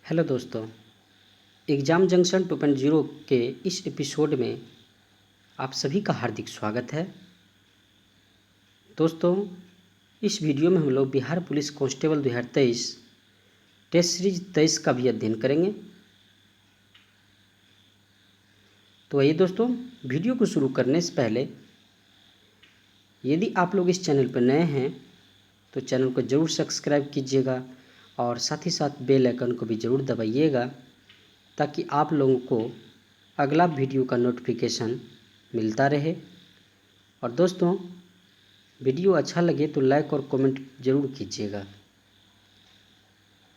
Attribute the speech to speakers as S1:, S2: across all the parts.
S1: Hello दोस्तों, exam junction 2.0 के इस एपिसोड में आप सभी का हार्दिक स्वागत है। दोस्तों, इस वीडियो में हम लोग Bihar police constable 2023 test series 23 का भी अध्ययन करेंगे। तो आइए दोस्तों, वीडियो को शुरू करने से पहले यदि आप लोग इस चैनल पर नए हैं तो चैनल को ज़रूर सब्सक्राइब कीजिएगा और साथ ही साथ बेल आइकन को भी ज़रूर दबाइएगा ताकि आप लोगों को अगला वीडियो का नोटिफिकेशन मिलता रहे। और दोस्तों, वीडियो अच्छा लगे तो लाइक और कमेंट ज़रूर कीजिएगा।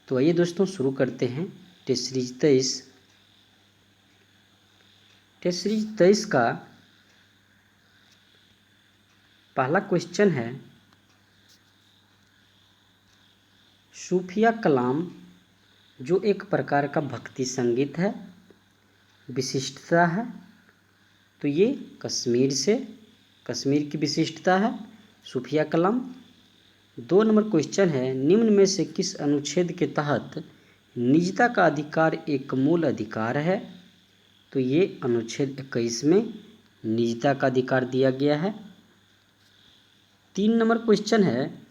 S1: तो आइए दोस्तों, शुरू करते हैं टेस्ट सीरीज 23। टेस्ट सीरीज 23 का पहला क्वेश्चन है, सूफिया कलाम जो एक प्रकार का भक्ति संगीत है, विशिष्टता है। तो ये कश्मीर की विशिष्टता है सूफिया कलाम। 2 नंबर क्वेश्चन है, निम्न में से किस अनुच्छेद के तहत निजता का अधिकार एक मूल अधिकार है? तो ये अनुच्छेद 21 में निजता का अधिकार दिया गया है। 3 नंबर क्वेश्चन है,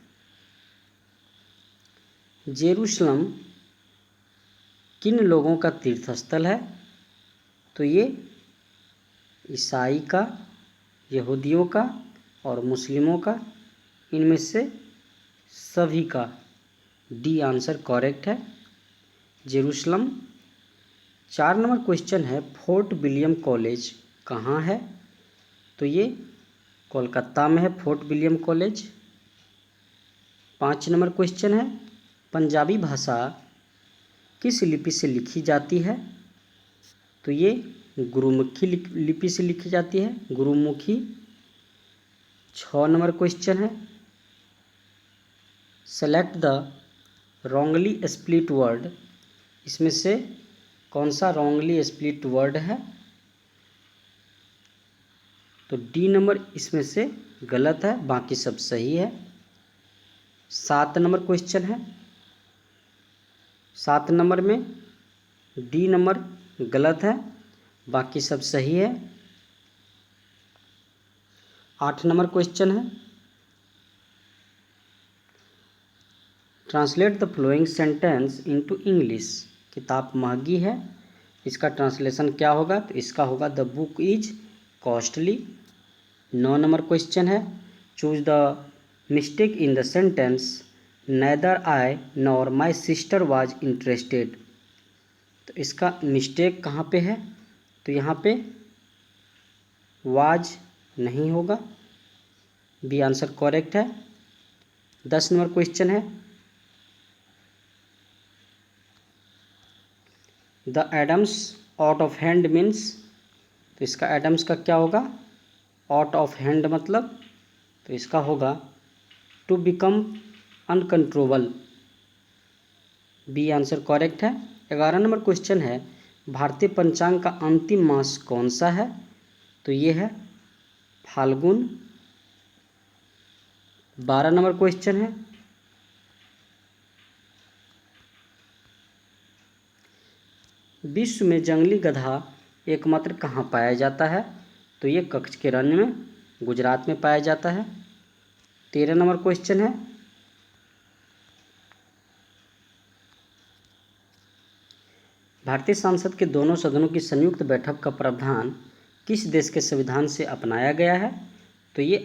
S1: जेरूसलम किन लोगों का तीर्थ स्थल है? तो ये ईसाई का, यहूदियों का और मुस्लिमों का, इनमें से सभी का। डी आंसर करेक्ट है, जेरूसलम। 4 नंबर क्वेश्चन है, फोर्ट विलियम कॉलेज कहाँ है? तो ये कोलकाता में है fort William college. 5 number question है, पंजाबी भाषा किस लिपि से लिखी जाती है? तो ये गुरुमुखी लिपि से लिखी जाती है, गुरुमुखी। 6 नंबर क्वेश्चन है, select the wrongly split word. इसमें से कौन सा रॉन्गली स्प्लिट वर्ड है? तो डी नंबर इसमें से गलत है, बाकी सब सही है। 7 नंबर क्वेश्चन है, 7 नंबर में डी नंबर गलत है, बाकी सब सही है। 8 नंबर क्वेश्चन है, translate the flowing sentence into English. किताब महंगी है, इसका ट्रांसलेशन क्या होगा? तो इसका होगा the book is costly. 9 number question है, choose the mistake in the sentence neither I nor my sister was interested. तो इसका मिस्टेक कहाँ पे है? तो यहाँ पे वाज नहीं होगा, बी आंसर करेक्ट है। 10 नंबर क्वेश्चन है, the idioms out of hand means. तो इसका एडम्स का क्या होगा? आउट ऑफ हैंड मतलब, तो इसका होगा to become uncontrollable, b answer correct है। 11 नंबर क्वेश्चन है, भारतीय पंचांग का अंतिम मास कौन सा है? तो ये है फाल्गुन। 12 नंबर क्वेश्चन है, विश्व में जंगली गधा एकमात्र कहाँ पाया जाता है? तो ये कच्छ के रण में, गुजरात में पाया जाता है। 13 नंबर क्वेश्चन है, भारतीय संसद के दोनों सदनों की संयुक्त बैठक का प्रावधान किस देश के संविधान से अपनाया गया है? तो ये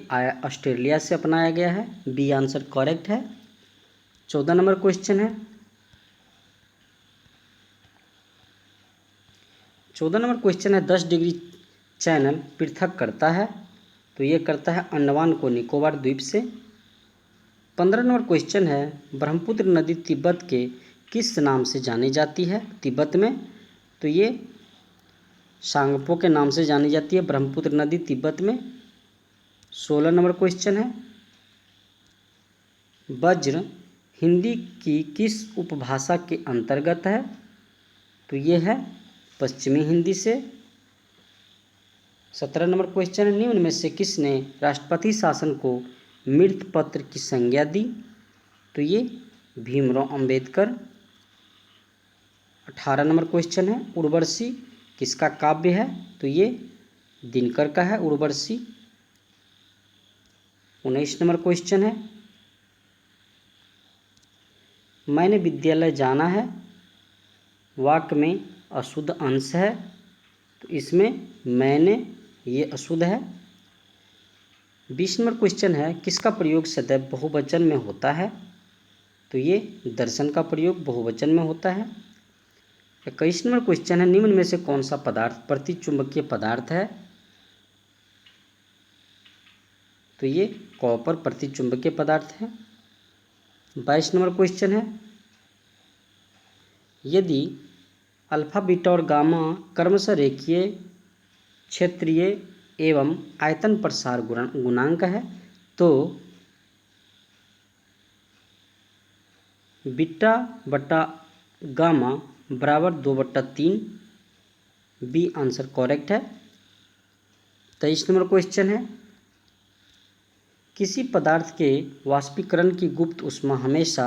S1: ऑस्ट्रेलिया से अपनाया गया है, बी आंसर करेक्ट है। 14 नंबर क्वेश्चन है, 14 नंबर क्वेश्चन है, 10 डिग्री चैनल पृथक करता है? तो ये करता है अंडमान को निकोबार द्वीप से। 15 नंबर क्वेश्चन है, ब्रह्मपुत्र नदी तिब्बत के किस नाम से जानी जाती है तिब्बत में? तो ये सांगपो के नाम से जानी जाती है ब्रह्मपुत्र नदी तिब्बत में। 16 नंबर क्वेश्चन है, वज्र हिंदी की किस उपभाषा के अंतर्गत है? तो ये है पश्चिमी हिंदी से। 17 नंबर क्वेश्चन है, निम्न में से किसने राष्ट्रपति शासन को मृत पत्र की संज्ञा दी? तो ये भीमराव अंबेडकर। 18 नंबर क्वेश्चन है, उर्वशी किसका काव्य है? तो ये दिनकर का है उर्वशी। 19 नंबर क्वेश्चन है, मैंने विद्यालय जाना है वाक्य में अशुद्ध अंश है, तो इसमें मैंने ये अशुद्ध है। 20 नंबर क्वेश्चन है, किसका प्रयोग सदैव बहुवचन में होता है? तो ये दर्शन का प्रयोग बहुवचन में होता है। 21 नंबर क्वेश्चन है, निम्न में से कौन सा पदार्थ प्रतिचुंबकीय पदार्थ है? तो ये कॉपर प्रतिचुंबकीय पदार्थ है। 22 नंबर क्वेश्चन है, यदि अल्फा बीटा और गामा क्रमशः रेखीय क्षेत्रीय एवं आयतन प्रसार गुणांक है तो बीटा बटा गामा बराबर 2/3। बी आंसर करेक्ट है। 23 नंबर क्वेश्चन है, किसी पदार्थ के वाष्पीकरण की गुप्त ऊष्मा हमेशा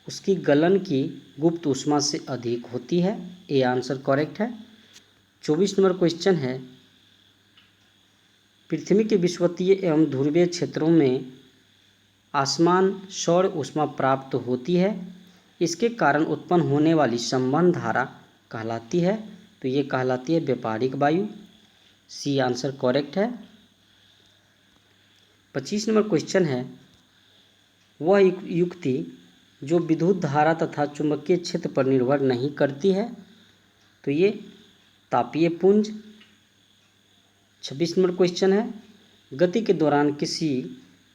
S1: उसकी गलन की गुप्त ऊष्मा से अधिक होती है। ए आंसर करेक्ट है। 24 नंबर क्वेश्चन है, पृथ्वी के विषुवतीय एवं ध्रुवीय क्षेत्रों में आसमान सौर ऊष्मा प्राप्त होती है, इसके कारण उत्पन्न होने वाली संवहन धारा कहलाती है। तो ये कहलाती है व्यापारिक वायु। सी आंसर करेक्ट है। 25 नंबर क्वेश्चन है, वह युक्ति जो विद्युत धारा तथा चुंबकीय क्षेत्र पर निर्भर नहीं करती है, तो ये तापीय पुंज। 26 नंबर क्वेश्चन है, गति के दौरान किसी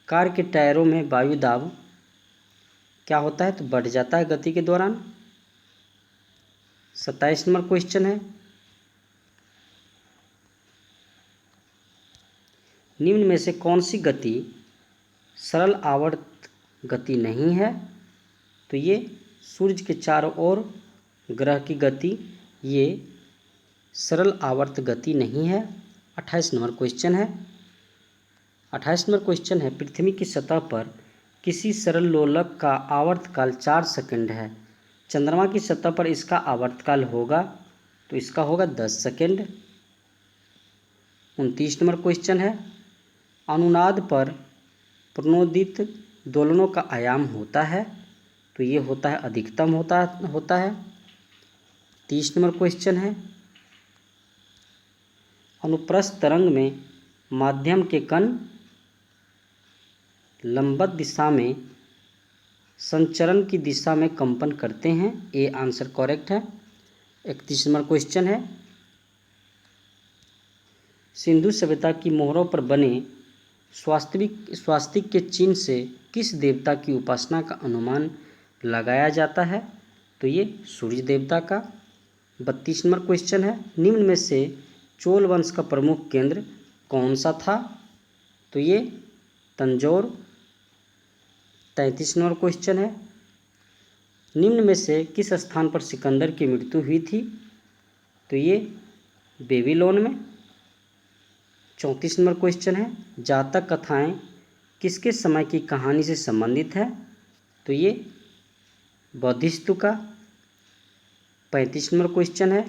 S1: कार के टायरों में वायु दाब क्या होता है? तो बढ़ जाता है गति के दौरान। 27 नंबर क्वेश्चन है, निम्न में से कौन सी गति सरल आवर्त गति नहीं है? तो ये सूर्य के चारों ओर ग्रह की गति ये सरल आवर्त गति नहीं है। 28 नंबर क्वेश्चन है, 28 नंबर क्वेश्चन है, पृथ्वी की सतह पर किसी सरल लोलक का आवर्तकाल 4 सेकंड है, चंद्रमा की सतह पर इसका आवर्तकाल होगा तो इसका होगा 10 सेकंड। 29 नंबर क्वेश्चन है, अनुनाद पर प्रणोदित दोलनों का आयाम होता है, तो ये होता है अधिकतम होता है। 30 नंबर क्वेश्चन है, अनुप्रस्थ तरंग में माध्यम के कण लंबवत दिशा में संचरण की दिशा में कंपन करते हैं। ए आंसर करेक्ट है। 31 नंबर क्वेश्चन है, सिंधु सभ्यता की मोहरों पर बने स्वास्तिक के चिन्ह से किस देवता की उपासना का अनुमान लगाया जाता है? तो ये सूर्य देवता का। 32 नंबर क्वेश्चन है, निम्न में से चोल वंश का प्रमुख केंद्र कौन सा था? तो ये तंजौर। 33 नंबर क्वेश्चन है, निम्न में से किस स्थान पर सिकंदर की मृत्यु हुई थी? तो ये बेबीलोन में। 34 नंबर क्वेश्चन है, जातक कथाएं किसके समय की कहानी से संबंधित है? तो ये बौद्धिस्तु का। 35 नंबर क्वेश्चन है,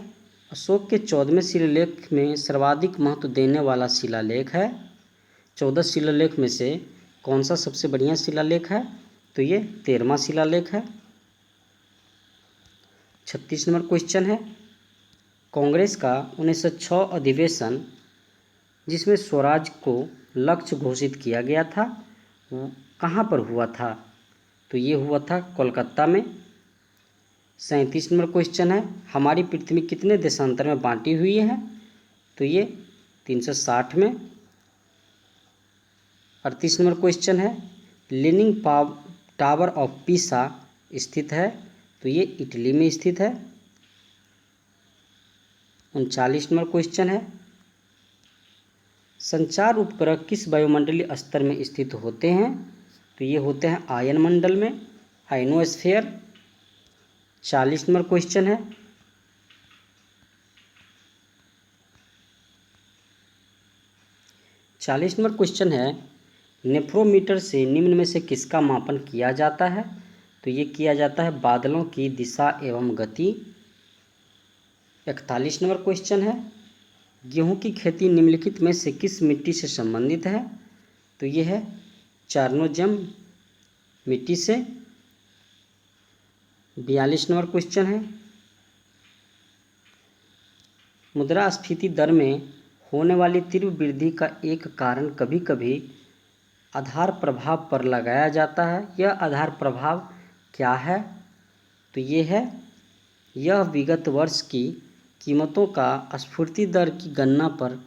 S1: अशोक के 14वें शिलालेख में सर्वाधिक महत्व देने वाला शिलालेख है, 14 शिलालेख में से कौन सा सबसे बढ़िया शिलालेख है? तो ये 13वां शिलालेख है। 36 नंबर क्वेश्चन है, कांग्रेस का 1906 अधिवेशन जिसमें स्वराज को लक्ष्य घोषित किया गया था वो कहाँ पर हुआ था? तो ये हुआ था कोलकाता में। 37 नंबर क्वेश्चन है, हमारी पृथ्वी कितने देशांतर में बांटी हुई है? तो ये 360 में। 38 नंबर क्वेश्चन है, लीनिंग टावर ऑफ पीसा स्थित है? तो ये इटली में स्थित है। 39 नंबर क्वेश्चन है, संचार उपग्रह किस वायुमंडलीय स्तर में स्थित होते हैं? तो ये होते हैं आयन मंडल में, आयनोस्फीयर। 40 नंबर क्वेश्चन है, नेफ्रोमीटर से निम्न में से किसका मापन किया जाता है? तो ये किया जाता है बादलों की दिशा एवं गति। 41 नंबर क्वेश्चन है, गेहूं की खेती निम्नलिखित में से किस मिट्टी से संबंधित है? तो ये है चारनोजम मिट्टी से। 42 नंबर क्वेश्चन है, मुद्रास्फीति दर में होने वाली तीव्र वृद्धि का एक कारण कभी कभी आधार प्रभाव पर लगाया जाता है। यह आधार प्रभाव क्या है? तो ये है, यह विगत वर्ष की कीमतों का स्फूर्ति दर की गणना पर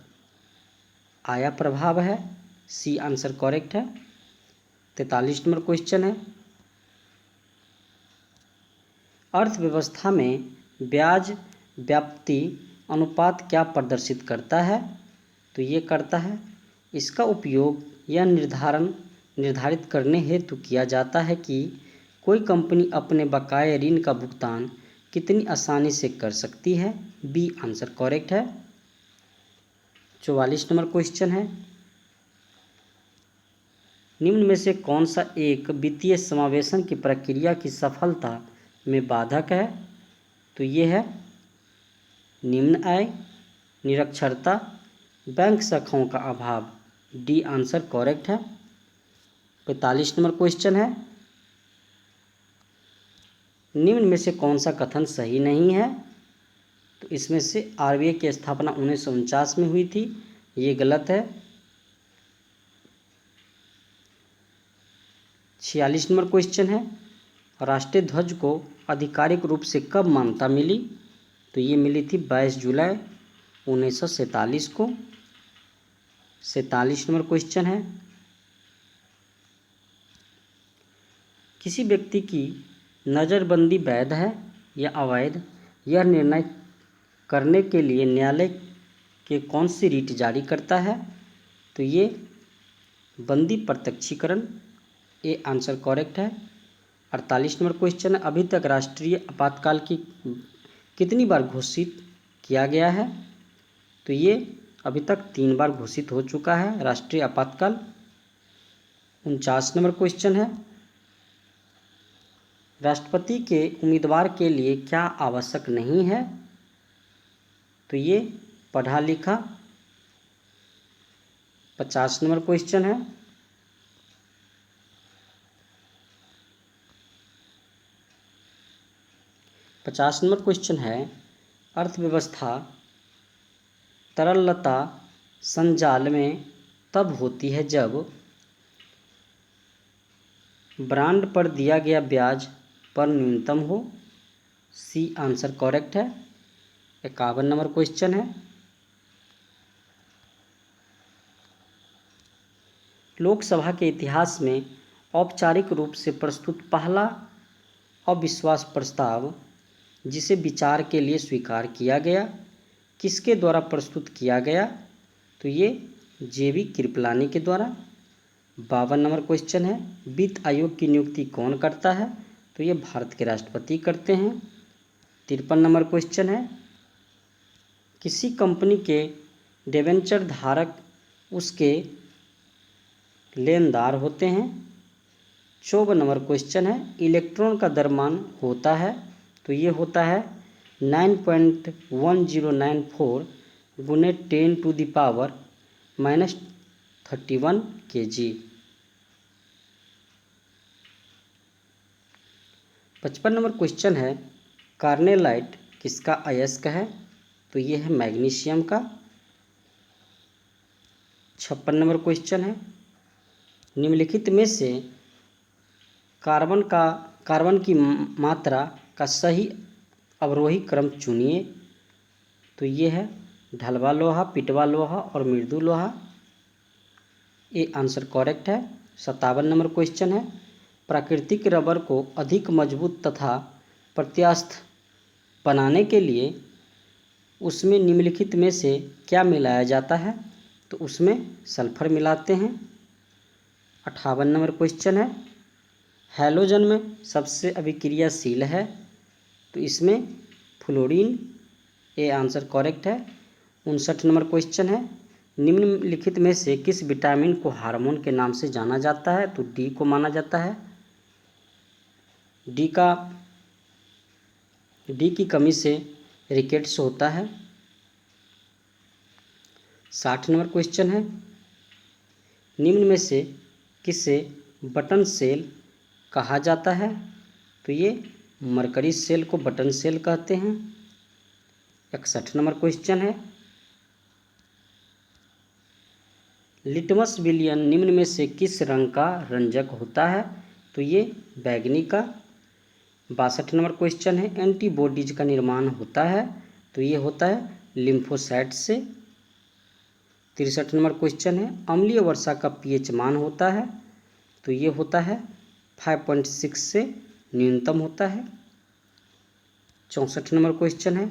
S1: आया प्रभाव है। सी आंसर करेक्ट है। 43 नंबर क्वेश्चन है, अर्थव्यवस्था में ब्याज व्याप्ति अनुपात क्या प्रदर्शित करता है? तो ये करता है, इसका उपयोग यह निर्धारित करने हेतु किया जाता है कि कोई कंपनी अपने बकाये ऋण का भुगतान कितनी आसानी से कर सकती है। बी आंसर करेक्ट है। 44 नंबर क्वेश्चन है, निम्न में से कौन सा एक वित्तीय समावेशन की प्रक्रिया की सफलता में बाधक है? तो ये है निम्न आय, निरक्षरता, बैंक शाखाओं का अभाव। डी आंसर करेक्ट है। 45 नंबर क्वेश्चन है, निम्न में से कौन सा कथन सही नहीं है? तो इसमें से आरबीआई की स्थापना 1949 में हुई थी, ये गलत है। 46 नंबर क्वेश्चन है, राष्ट्रीय ध्वज को आधिकारिक रूप से कब मान्यता मिली? तो ये मिली थी 22 जुलाई 1947 को। 47 नंबर क्वेश्चन है, किसी व्यक्ति की नज़रबंदी वैध है या अवैध, यह निर्णय करने के लिए न्यायालय के कौन सी रीट जारी करता है? तो ये बंदी प्रत्यक्षीकरण। ए आंसर करेक्ट है। 48 नंबर क्वेश्चन है, अभी तक राष्ट्रीय आपातकाल की कितनी बार घोषित किया गया है? तो ये अभी तक 3 बार घोषित हो चुका है राष्ट्रीय आपातकाल। 49 नंबर क्वेश्चन है, राष्ट्रपति के उम्मीदवार के लिए क्या आवश्यक नहीं है? तो ये पढ़ा लिखा। 50 नंबर क्वेश्चन है, अर्थव्यवस्था तरलता संजाल में तब होती है जब बॉन्ड पर दिया गया ब्याज पर न्यूनतम हो। सी आंसर करेक्ट है। 51 नंबर क्वेश्चन है, लोकसभा के इतिहास में औपचारिक रूप से प्रस्तुत पहला अविश्वास प्रस्ताव जिसे विचार के लिए स्वीकार किया गया, किसके द्वारा प्रस्तुत किया गया? तो ये जेबी कृपलानी के द्वारा। 52 नंबर क्वेश्चन है, वित्त आयोग की नियुक्ति कौन करता है? तो ये भारत के राष्ट्रपति करते हैं। 53 नंबर क्वेश्चन है, किसी कंपनी के डिबेंचर धारक उसके लेनदार होते हैं। 54 नंबर क्वेश्चन है, इलेक्ट्रॉन का द्रव्यमान होता है? तो ये होता है 9.1094 गुने 10⁻⁻31 kg। 55 नंबर क्वेश्चन है, कार्नेलाइट किसका अयस्क है? तो ये है मैग्नीशियम का। 56 नंबर क्वेश्चन है, निम्नलिखित में से कार्बन की मात्रा का सही अवरोही क्रम चुनिए। तो ये है ढलवा लोहा, पिटवा लोहा और मृदु लोहा। ए आंसर करेक्ट है। 57 नंबर क्वेश्चन है, प्राकृतिक रबर को अधिक मजबूत तथा प्रत्यास्थ बनाने के लिए उसमें निम्नलिखित में से क्या मिलाया जाता है? तो उसमें सल्फर मिलाते हैं। 58 नंबर क्वेश्चन है, हैलोजन में सबसे अभिक्रियाशील है? तो इसमें फ्लोरीन। ए आंसर करेक्ट है। 59 नंबर क्वेश्चन है, निम्नलिखित में से किस विटामिन को हार्मोन के नाम से जाना जाता है? तो डी को माना जाता है। डी की कमी से रिकेट्स होता है। 60 नंबर क्वेश्चन है, निम्न में से किसे बटन सेल कहा जाता है? तो ये मरकरी सेल को बटन सेल कहते हैं। 61 नंबर क्वेश्चन है, लिटमस विलयन निम्न में से किस रंग का रंजक होता है? तो ये बैगनी का। 62 नंबर क्वेश्चन है, एंटीबॉडीज का निर्माण होता है? तो ये होता है लिम्फोसाइट से। 63 नंबर क्वेश्चन है, अम्लीय वर्षा का पीएच मान होता है? तो ये होता है 5.6 से न्यूनतम होता है। 64 नंबर क्वेश्चन है,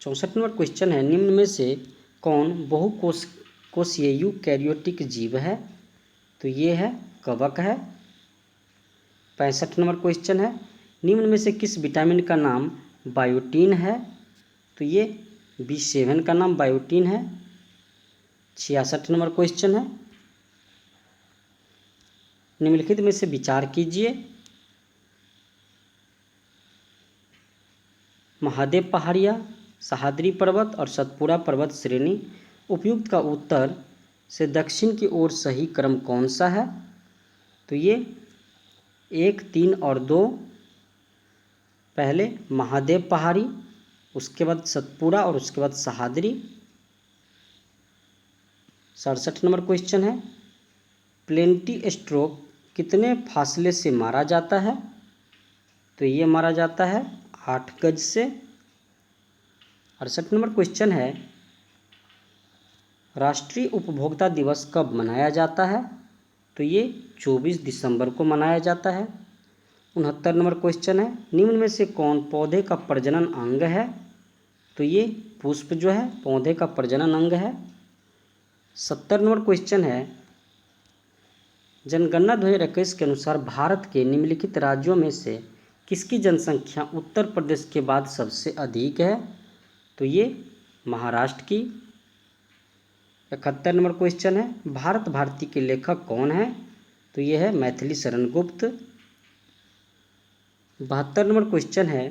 S1: 64 नंबर क्वेश्चन है, निम्न में से कौन बहुकोषीय यूकैरियोटिक जीव है? तो ये है कवक है। 65 नंबर क्वेश्चन है, निम्न में से किस विटामिन का नाम बायोटीन है? तो ये B7 का नाम बायोटीन है। 66 नंबर क्वेश्चन है, निम्नलिखित में से विचार कीजिए, महादेव पहाड़िया, सह्याद्री पर्वत और सतपुड़ा पर्वत श्रेणी उपयुक्त का उत्तर से दक्षिण की ओर सही क्रम कौन सा है? तो ये 1, 3 और 2, पहले महादेव पहाड़ी, उसके बाद सतपुड़ा और उसके बाद सह्याद्री। 67 नंबर क्वेश्चन है, प्लेंटी स्ट्रोक कितने फासले से मारा जाता है? तो ये मारा जाता है 8 गज से। 68 नंबर क्वेश्चन है, राष्ट्रीय उपभोक्ता दिवस कब मनाया जाता है? तो ये 24 दिसंबर को मनाया जाता है। 69 नंबर क्वेश्चन है, निम्न में से कौन पौधे का प्रजनन अंग है? तो ये पुष्प जो है पौधे का प्रजनन अंग है। 70 नंबर क्वेश्चन है, जनगणना 2021 के अनुसार भारत के निम्नलिखित राज्यों में से किसकी जनसंख्या उत्तर प्रदेश के बाद सबसे अधिक है? तो ये महाराष्ट्र की। 71 नंबर क्वेश्चन है, भारत भारती के लेखक कौन है? तो ये है मैथिली शरण गुप्त। 72 नंबर क्वेश्चन है,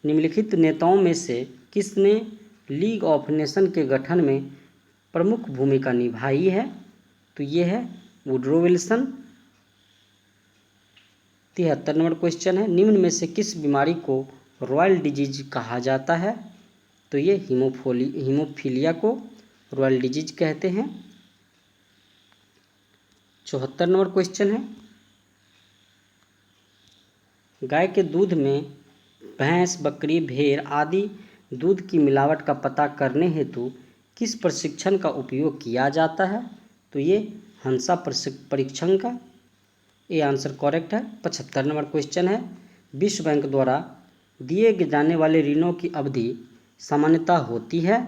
S1: निम्नलिखित नेताओं में से किसने लीग ऑफ नेशन के गठन में प्रमुख भूमिका निभाई है? तो ये है वुडरो विल्सन। 73 नंबर क्वेश्चन है, निम्न में से किस बीमारी को रॉयल डिजीज कहा जाता है? तो ये हीमोफीलिया को रॉयल डिजीज कहते हैं। 74 नंबर क्वेश्चन है, गाय के दूध में भैंस, बकरी, भेड़ आदि दूध की मिलावट का पता करने हेतु किस परीक्षण का उपयोग किया जाता है? तो ये हंसा परीक्षण का। ये आंसर करेक्ट है। 75 नंबर क्वेश्चन है, विश्व बैंक द्वारा दिए जाने वाले ऋणों की अवधि सामान्यतः होती है?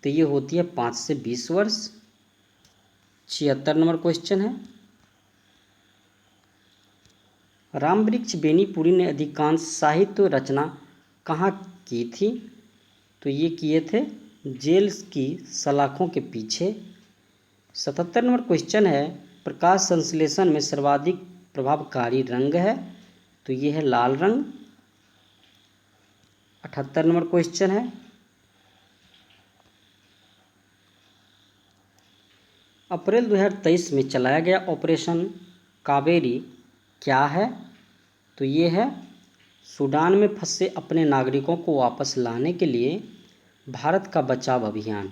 S1: तो ये होती है 5 से 20 वर्ष। 76 नंबर क्वेश्चन है, रामवृक्ष बेनीपुरी ने अधिकांश साहित्य रचना कहाँ की थी? तो ये किए थे जेल की सलाखों के पीछे। 77 नंबर क्वेश्चन है, प्रकाश संश्लेषण में सर्वाधिक प्रभावकारी रंग है? तो ये है लाल रंग। 78 नंबर क्वेश्चन है, अप्रैल 2023 में चलाया गया ऑपरेशन कावेरी क्या है? तो ये है सूडान में फंसे अपने नागरिकों को वापस लाने के लिए भारत का बचाव अभियान।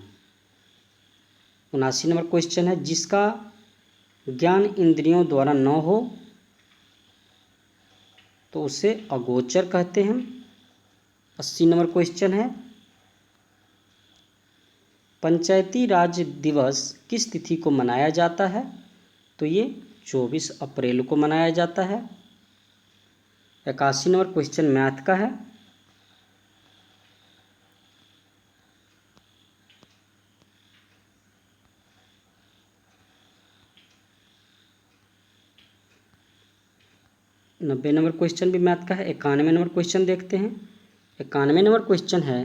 S1: 79 नंबर क्वेश्चन है, जिसका ज्ञान इंद्रियों द्वारा न हो तो उसे अगोचर कहते हैं। 80 नंबर क्वेश्चन है, पंचायती राज दिवस किस तिथि को मनाया जाता है? तो ये 24 अप्रैल को मनाया जाता है। 81 नंबर क्वेश्चन मैथ का है, नब्बे नंबर क्वेश्चन भी मैथ का है। 91 नंबर क्वेश्चन देखते हैं। 91 नंबर क्वेश्चन है,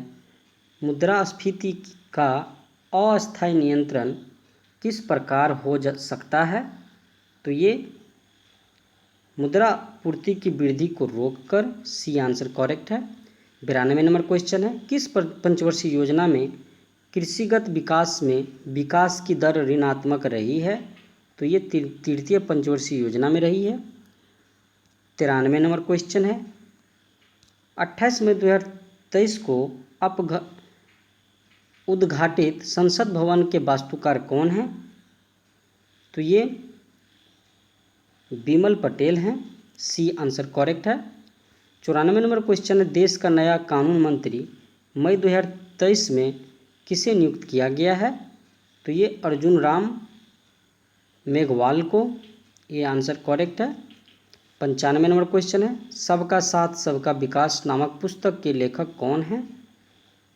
S1: मुद्रास्फीति का अस्थायी नियंत्रण किस प्रकार हो जा सकता है? तो ये मुद्रा पूर्ति की वृद्धि को रोककर। सी आंसर करेक्ट है। 92 नंबर क्वेश्चन है, किस पंचवर्षीय योजना में कृषिगत विकास में विकास की दर ऋणात्मक रही है? तो ये तृतीय पंचवर्षीय योजना में रही है। 93 नंबर क्वेश्चन है, 28 मई 2023 को उद्घाटित संसद भवन के वास्तुकार कौन हैं? तो ये बिमल पटेल हैं। सी आंसर करेक्ट है। 94 नंबर क्वेश्चन है, देश का नया कानून मंत्री मई 2023 में किसे नियुक्त किया गया है? तो ये अर्जुन राम मेघवाल को। ये आंसर करेक्ट है। 95 नंबर क्वेश्चन है, सबका साथ सबका विकास नामक पुस्तक के लेखक कौन हैं?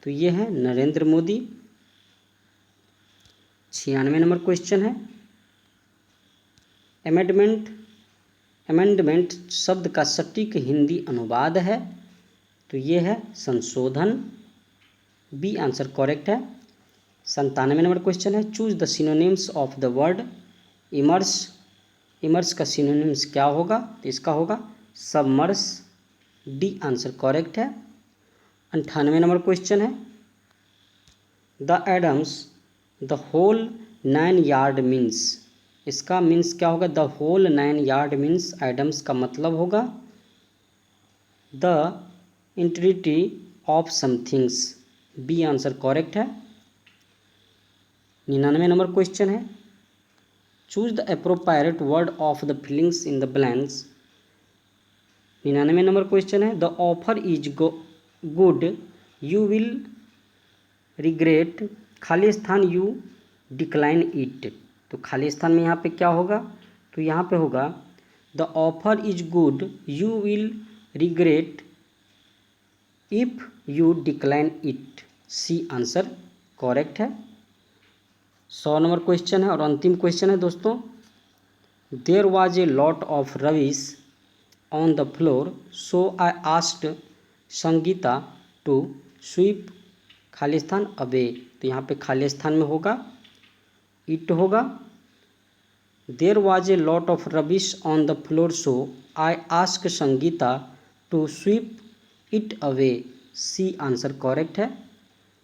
S1: तो ये है नरेंद्र मोदी। 96 नंबर क्वेश्चन है, अमेंडमेंट शब्द का सटीक हिंदी अनुवाद है? तो ये है संशोधन। बी आंसर करेक्ट है। 97 नंबर क्वेश्चन है, choose the synonyms of the word immerse. Immerse का सिनोनिम्स क्या होगा? तो इसका होगा सबमर्स। डी आंसर करेक्ट है। 98 नंबर क्वेश्चन है, the idioms the whole 9 yard means. इसका मीन्स क्या होगा? The whole 9 yard means idioms का मतलब होगा the integrity of somethings. B answer correct है। 99 नंबर क्वेश्चन है, choose the appropriate word of the fillings in the blanks. 99 number question है, the offer is good you will regret खाली स्थान you decline it. तो खाली स्थान में यहाँ पे क्या होगा? तो यहाँ पे होगा the offer is good you will regret if you decline it. C answer correct है। 100 नंबर क्वेश्चन है और अंतिम क्वेश्चन है दोस्तों, there was a lot of rubbish on the floor so I asked Sangeeta to sweep खाली स्थान away. तो यहाँ पे खाली स्थान में होगा इट होगा। There was a lot of rubbish on the floor so I asked Sangeeta to sweep it away. C answer correct है।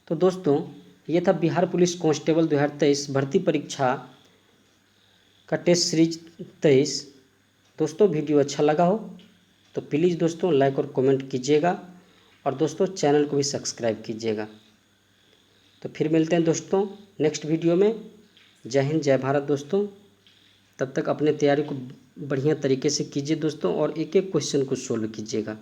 S1: तो दोस्तों ये था बिहार पुलिस कांस्टेबल 2023 भर्ती परीक्षा का टेस्ट सीरीज 23। दोस्तों वीडियो अच्छा लगा हो तो प्लीज़ दोस्तों लाइक और कमेंट कीजिएगा और दोस्तों चैनल को भी सब्सक्राइब कीजिएगा। तो फिर मिलते हैं दोस्तों नेक्स्ट वीडियो में। जय हिंद जय भारत दोस्तों। तब तक अपने तैयारी को बढ़िया तरीके से कीजिए दोस्तों और एक एक क्वेश्चन को सोल्व कीजिएगा।